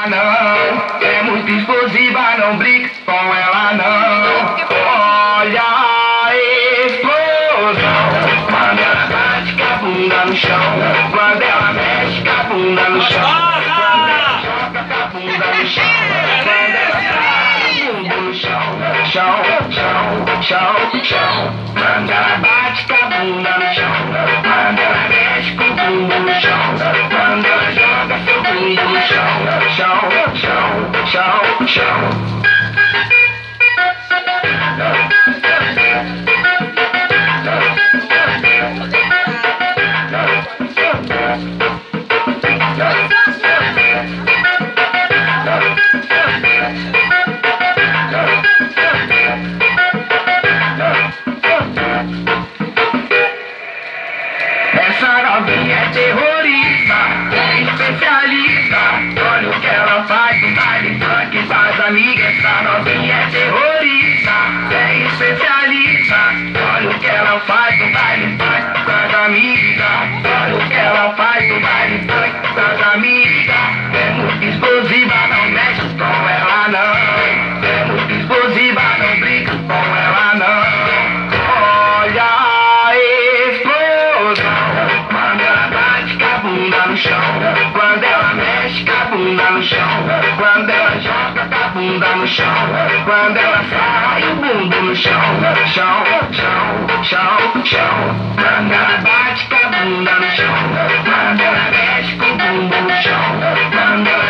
Não, é muito explosiva, não brinca com ela não. Olha a explosão, quando ela bate com a bunda no chão, quando ela mexe com a bunda no chão, quando ela joga com a bunda no chão, quando ela sai o bumbum no chão, chão, chão, chão, chão, quando ela bate com a bunda no chão, quando ela mexe com o bumbum no chão, quando ela joga seu bumbum no chão, chão, chão, chão, chão. Essa novinha é terrorista, é especialista. Olha o que ela faz no baile funk com as amigas. Essa novinha é terrorista, é especialista. Olha o que ela faz no baile funk com as amigas. Olha o que ela faz no baile funk com as amigas. É muito explosiva, não mexe com ela não. É muito explosiva, não brinca com ela não. Olha a explosão, quando ela bate com a bunda no chão, quando ela mexe com a bunda no chão, quando ela joga com a bunda no chão, quando ela sai o bumbum no chão, chão, chão, chão, chão, quando ela bate com a bunda no chão, quando ela mexe com o bumbum no chão, quando ela